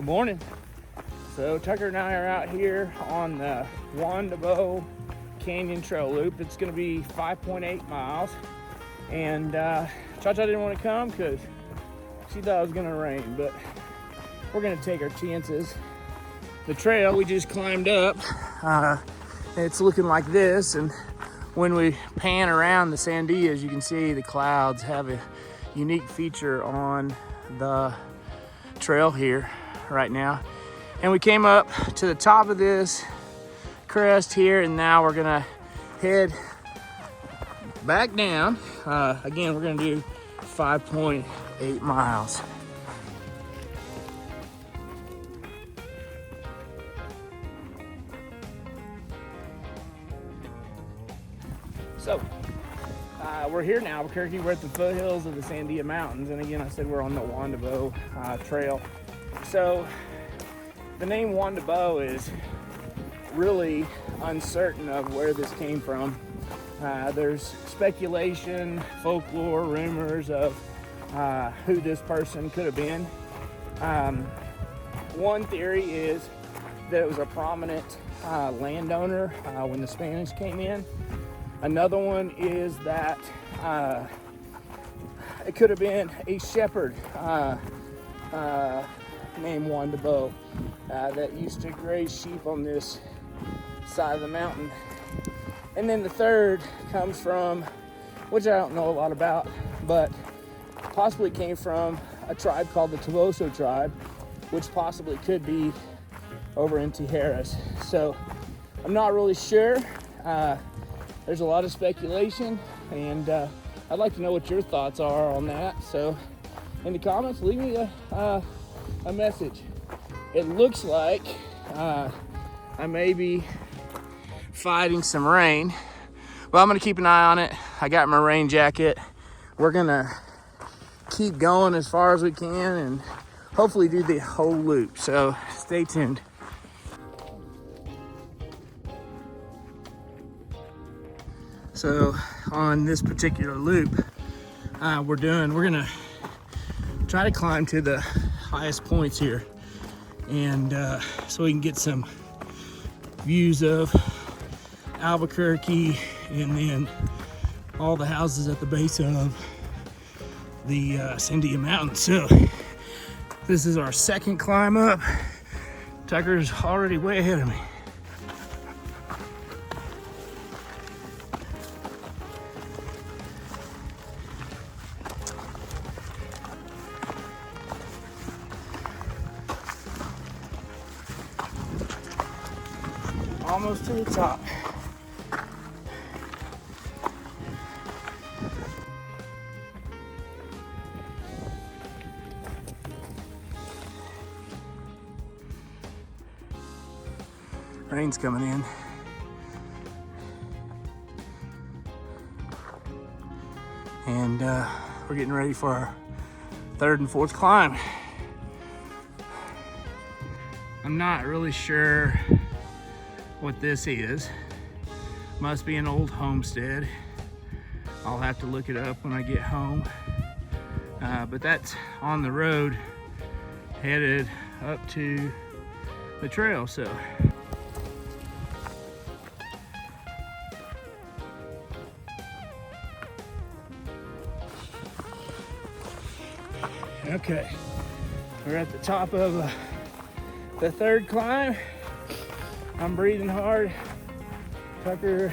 Good morning. So Tucker and I are out here on the Juan Tabo Canyon Trail Loop. It's going to be 5.8 miles. And Cha-Cha didn't want to come because she thought it was going to rain, but we're going to take our chances. The trail we just climbed up, it's looking like this, and when we pan around the Sandia, as you can see, the clouds have a unique feature on the trail here right now. And we came up to the top of this crest here, and now we're gonna head back down. Again, we're gonna do 5.8 miles. So, we're here in Albuquerque. We're at the foothills of the Sandia Mountains. And again, I said we're on the Juan Tabo trail. So, the name Juan Tabo is really uncertain of where this came from. There's speculation, folklore, rumors of who this person could have been. One theory is that it was a prominent landowner when the Spanish came in. Another one is that it could have been a shepherd named Juan Tabo that used to graze sheep on this side of the mountain. And then the third comes from, which I don't know a lot about, but possibly came from a tribe called the Taboso tribe, which possibly could be over in Tijeras. So I'm not really sure. There's a lot of speculation, and I'd like to know what your thoughts are on that. So in the comments, leave me a message. It looks like I may be fighting some rain, but I'm gonna keep an eye on it. I got my rain jacket. We're gonna keep going as far as we can and hopefully do the whole loop. So stay tuned. So on this particular loop, we're gonna try to climb to the highest points here, and so we can get some views of Albuquerque and then all the houses at the base of the Sandia Mountains. So this is our second climb up. Tucker's already way ahead of me. Almost to the top. Rain's coming in. And we're getting ready for our third and fourth climb. I'm not really sure what this is. Must be an old homestead. I'll have to look it up when I get home. But that's on the road headed up to the trail. So okay, we're at the top of the third climb. I'm breathing hard. Tucker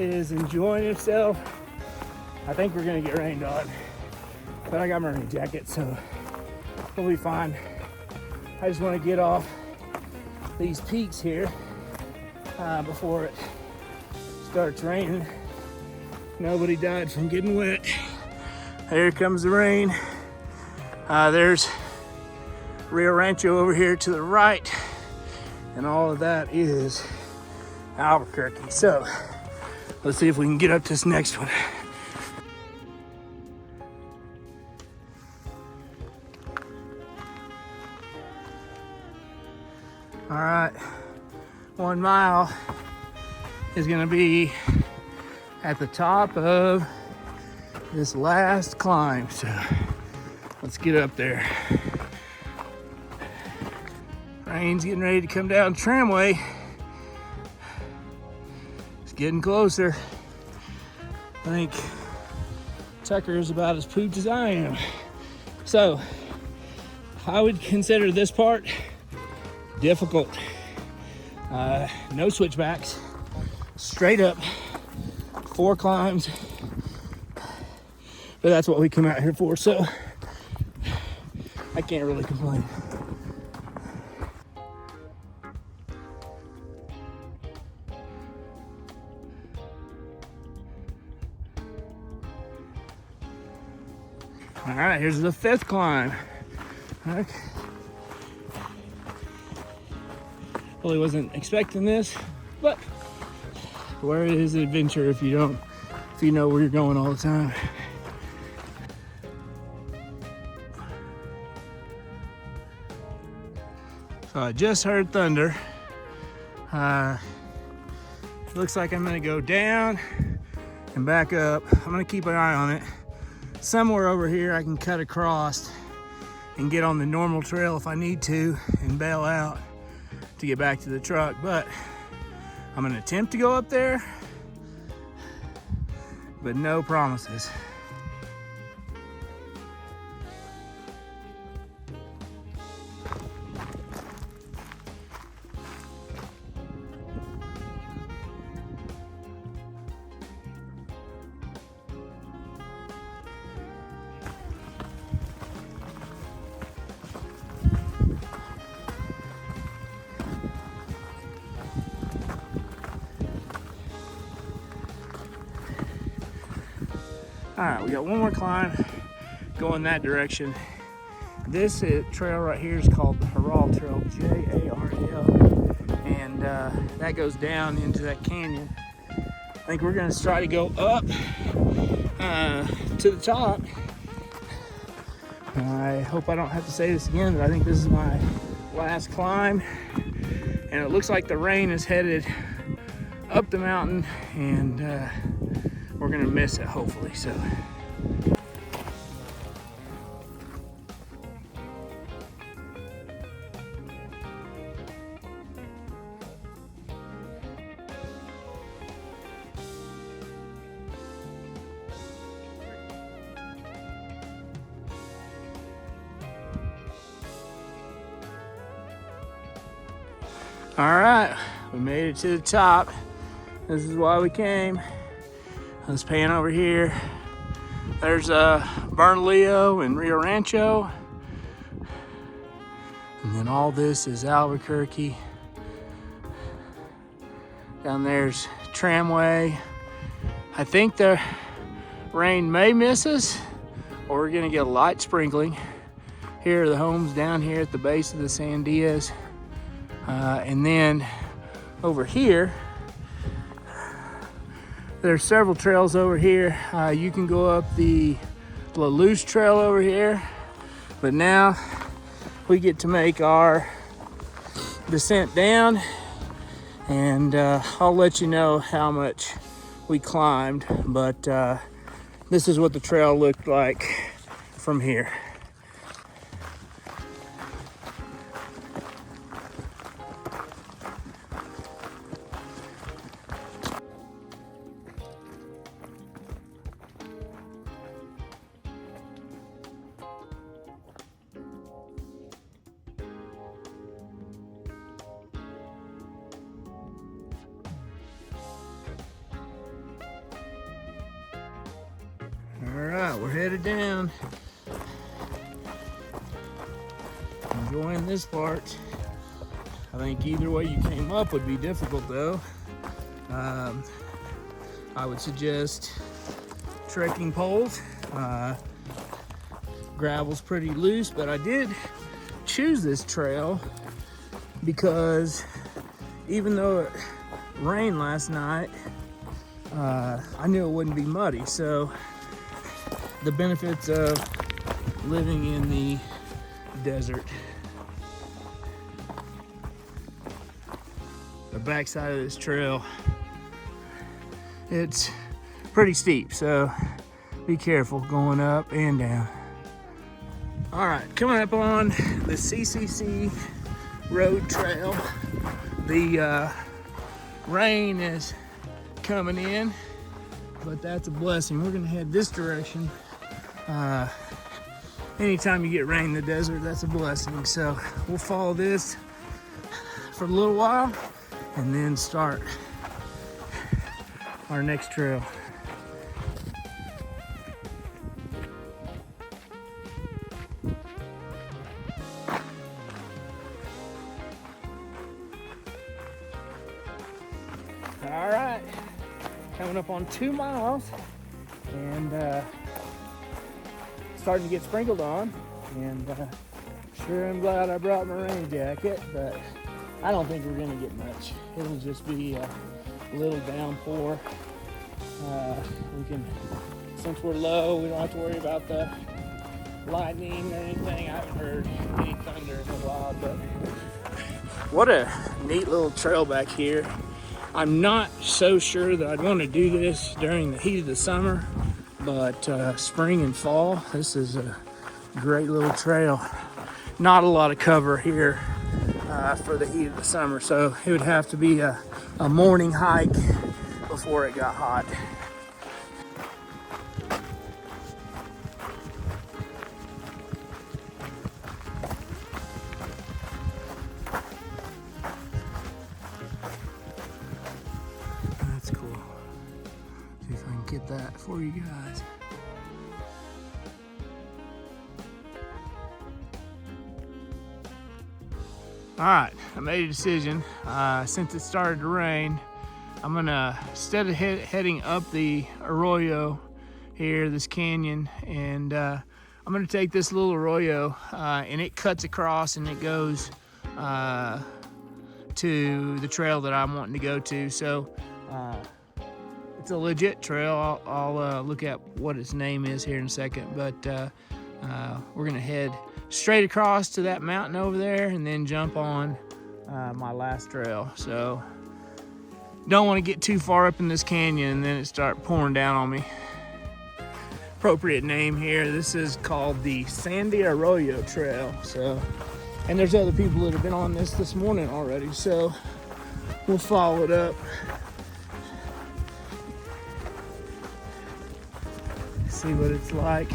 is enjoying himself. I think we're gonna get rained on, but I got my rain jacket, so we'll be fine. I just want to get off these peaks here before it starts raining. Nobody died from getting wet. Here comes the rain. There's Rio Rancho over here to the right, and all of that is Albuquerque. So let's see if we can get up this next one. All right, 1 mile is gonna be at the top of this last climb. So let's get up there. Rain's getting ready to come down tramway. It's getting closer. I think Tucker is about as pooped as I am. So I would consider this part difficult. No switchbacks, straight up 4 climbs. But that's what we come out here for, so I can't really complain. All right, here's the 5th climb. Okay. Really wasn't expecting this, but where is adventure if you know where you're going all the time? So I just heard thunder. Looks like I'm gonna go down and back up. I'm gonna keep an eye on it. Somewhere over here I can cut across and get on the normal trail if I need to and bail out to get back to the truck, but I'm gonna attempt to go up there, but no promises. All right, we got one more climb going that direction. This trail right here is called the Jaral Trail, J-A-R-A-L, and that goes down into that canyon. I think we're gonna try to go up to the top. I hope I don't have to say this again, but I think this is my last climb, and it looks like the rain is headed up the mountain, and we're gonna miss it, hopefully. So all right, we made it to the top. This is why we came. Let's pan over here. There's Bernalillo and Rio Rancho. And then all this is Albuquerque. Down there's Tramway. I think the rain may miss us, or we're gonna get a light sprinkling. Here are the homes down here at the base of the Sandias. And then over here, there's several trails over here. You can go up the La Luz Trail over here, but now we get to make our descent down, and I'll let you know how much we climbed, but this is what the trail looked like from here. All right, we're headed down. Enjoying this part. I think either way you came up would be difficult though. I would suggest trekking poles. Gravel's pretty loose, but I did choose this trail because even though it rained last night, I knew it wouldn't be muddy. So the benefits of living in the desert. The backside of this trail, it's pretty steep, so be careful going up and down. All right, coming up on the CCC road trail. The rain is coming in, but that's a blessing. We're gonna head this direction. Anytime you get rain in the desert, that's a blessing. So we'll follow this for a little while and then start our next trail. All right, coming up on 2 miles and starting to get sprinkled on, and sure am glad I brought my rain jacket, but I don't think we're gonna get much. It'll just be a little downpour. We can, since we're low, we don't have to worry about the lightning or anything. I haven't heard any thunder in a while, but what a neat little trail back here. I'm not so sure that I'd want to do this during the heat of the summer, but spring and fall, this is a great little trail. Not a lot of cover here for the heat of the summer, so it would have to be a morning hike before it got hot. That's cool. See if I can get that for you guys. All right, I made a decision. Since it started to rain, I'm gonna, instead of heading up the arroyo here, this canyon, and I'm gonna take this little arroyo and it cuts across and it goes to the trail that I'm wanting to go to. So it's a legit trail. I'll look at what its name is here in a second, but we're gonna head straight across to that mountain over there and then jump on my last trail. So don't want to get too far up in this canyon and then it start pouring down on me. Appropriate name here. This is called the Sandia Arroyo Trail. So, and there's other people that have been on this morning already. So we'll follow it up. See what it's like.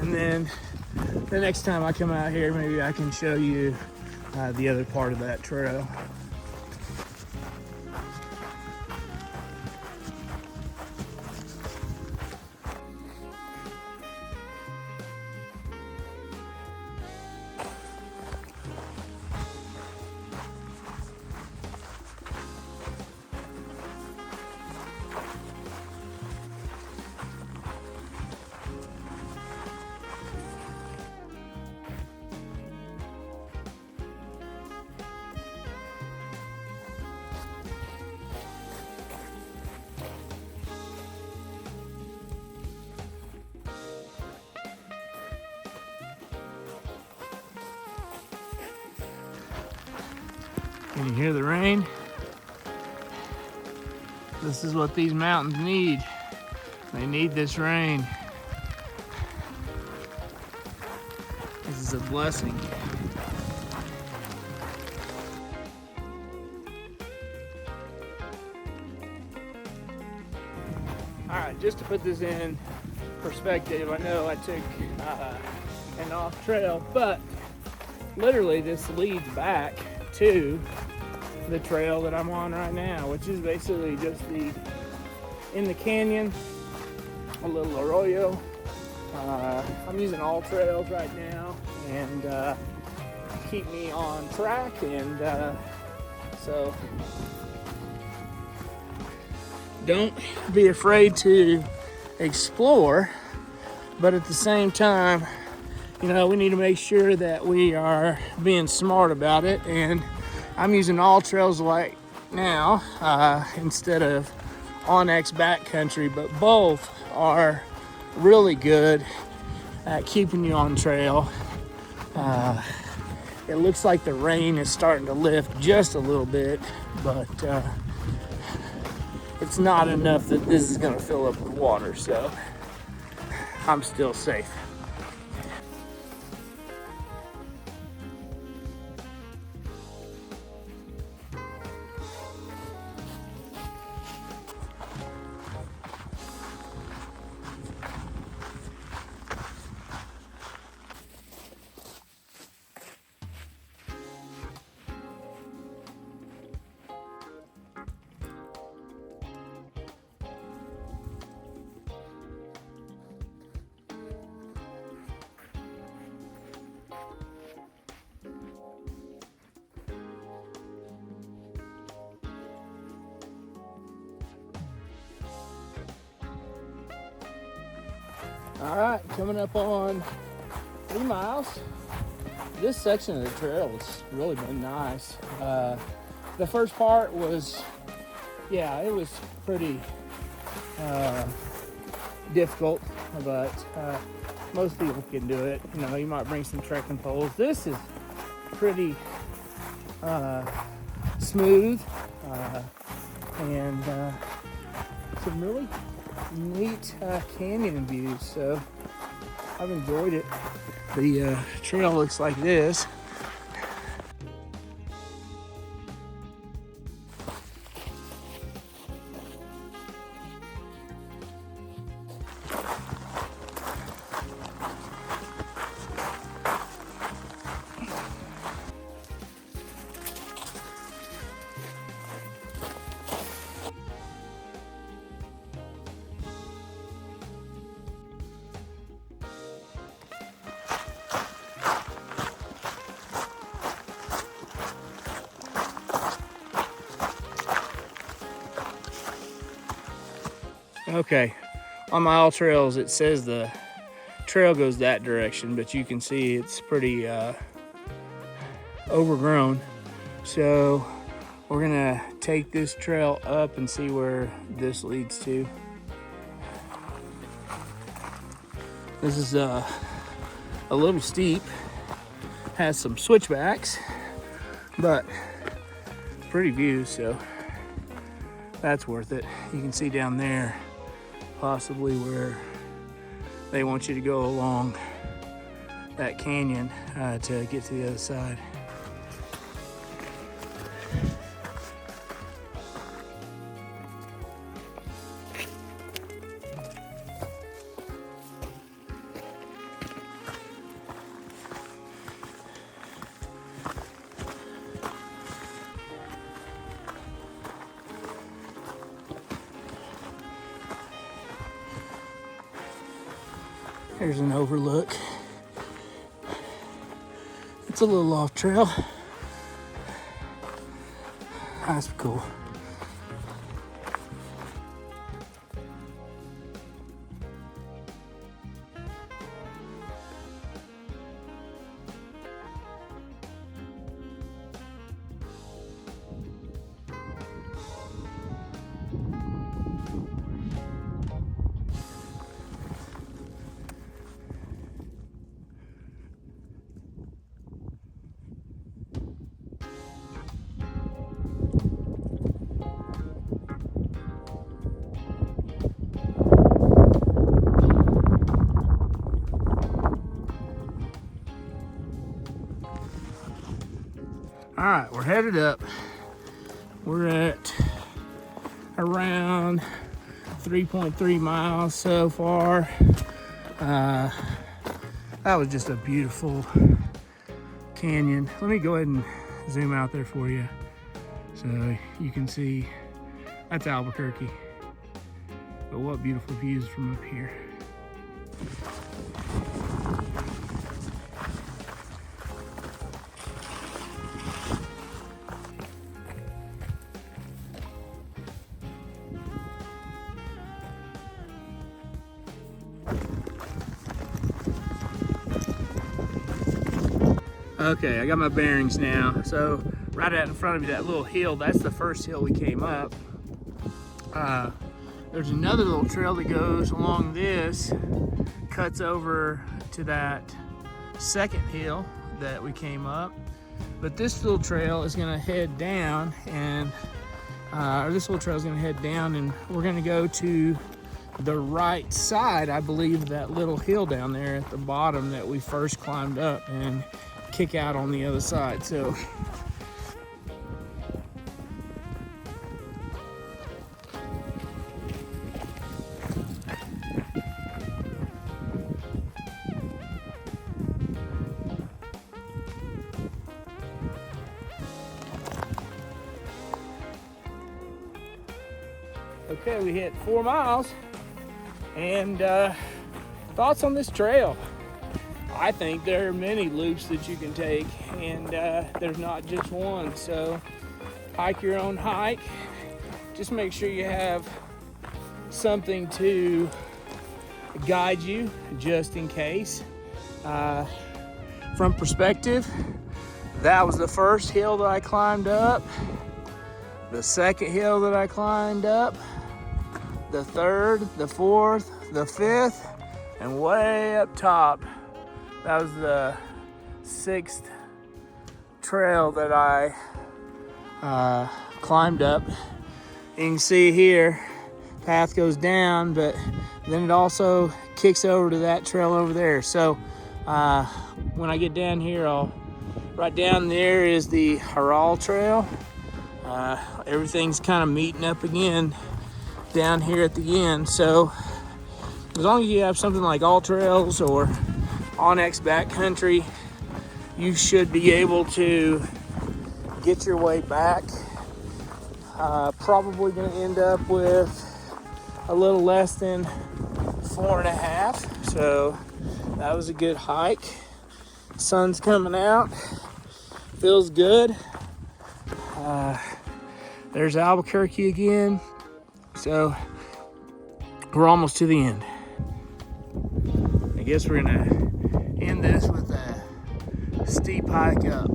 And then the next time I come out here, maybe I can show you the other part of that trail. Can you hear the rain? This is what these mountains need. They need this rain. This is a blessing. All right, just to put this in perspective, I know I took an off trail, but literally this leads back to the trail that I'm on right now, which is basically just in the canyon, a little arroyo. I'm using all trails right now and keep me on track, and so don't be afraid to explore, but at the same time, you know, we need to make sure that we are being smart about it. And I'm using all trails right now instead of Onyx backcountry, but both are really good at keeping you on trail. It looks like the rain is starting to lift just a little bit, but it's not enough that this is going to fill up with water, so I'm still safe. All right, coming up on 3 miles. This section of the trail has really been nice. The first part was, yeah, it was pretty difficult, but most people can do it. You know, you might bring some trekking poles. This is pretty smooth and some really neat canyon views. So I've enjoyed it. The trail looks like this. Okay, on my all trails it says the trail goes that direction, but you can see it's pretty overgrown. So we're gonna take this trail up and see where this leads to. This is a little steep, has some switchbacks, but pretty views, so that's worth it. You can see down there possibly where they want you to go along that canyon to get to the other side. There's an overlook. It's a little off trail. That's cool. All right, we're headed up. We're at around 3.3 miles so far. That was just a beautiful canyon. Let me go ahead and zoom out there for you so you can see that's Albuquerque. But what beautiful views from up here. Okay, I got my bearings now. So right out in front of you, that little hill, that's the first hill we came up. There's another little trail that goes along this, cuts over to that second hill that we came up. But this little trail is gonna head down and, this little trail is gonna head down and we're gonna go to the right side, I believe, that little hill down there at the bottom that we first climbed up and kick out on the other side. So okay, we hit 4 miles and thoughts on this trail. I think there are many loops that you can take, and there's not just one. So hike your own hike. Just make sure you have something to guide you just in case. From perspective, that was the first hill that I climbed up, the second hill that I climbed up, the third, the fourth, the fifth, and way up top, that was the sixth trail that I climbed up. You can see here, path goes down, but then it also kicks over to that trail over there. So when I get down here, right down there is the Haral Trail. Everything's kind of meeting up again down here at the end. So as long as you have something like All Trails or Onyx Backcountry, you should be able to get your way back. Probably going to end up with a little less than 4.5. So that was a good hike. Sun's coming out. Feels good. There's Albuquerque again. So we're almost to the end. I guess we're gonna end this with a steep hike up.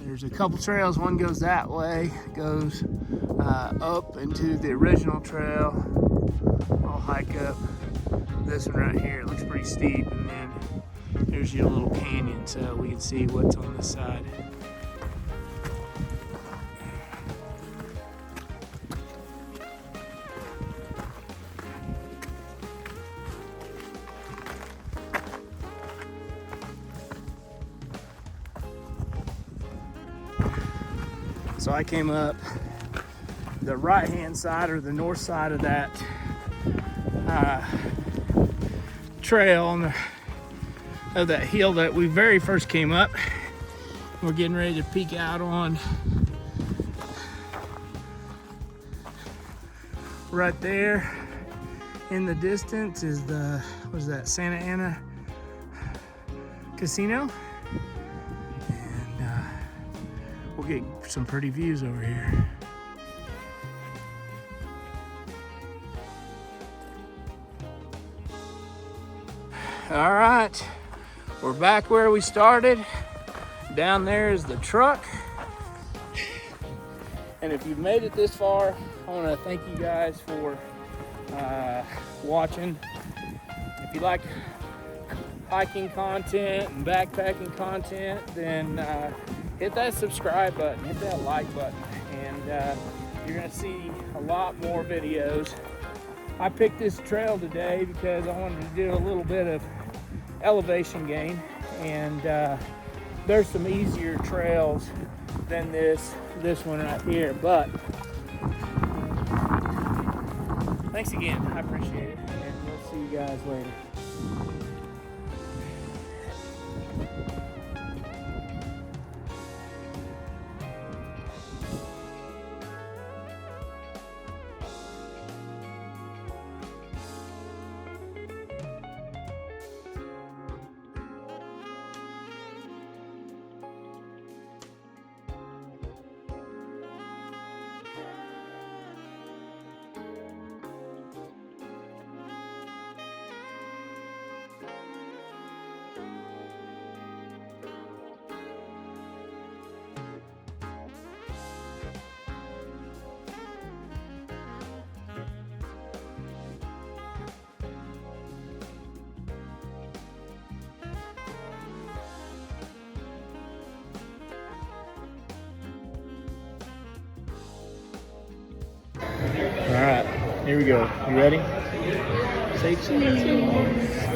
There's a couple trails. One goes that way, goes up into the original trail. I'll hike up this one right here. It looks pretty steep, and then there's your little canyon, so we can see what's on this side. So I came up the right-hand side, or the north side of that trail of that hill that we very first came up. We're getting ready to peek out on right there in the distance is the, what is that, Santa Ana Casino. We'll get some pretty views over here. All right, we're back where we started. Down there is the truck. And if you've made it this far, I want to thank you guys for watching. If you like hiking content and backpacking content, then hit that subscribe button, hit that like button, and you're gonna see a lot more videos. I picked this trail today because I wanted to do a little bit of elevation gain, and there's some easier trails than this one right here. But thanks again, I appreciate it, and we'll see you guys later. All right, here we go. You ready? Say cheese.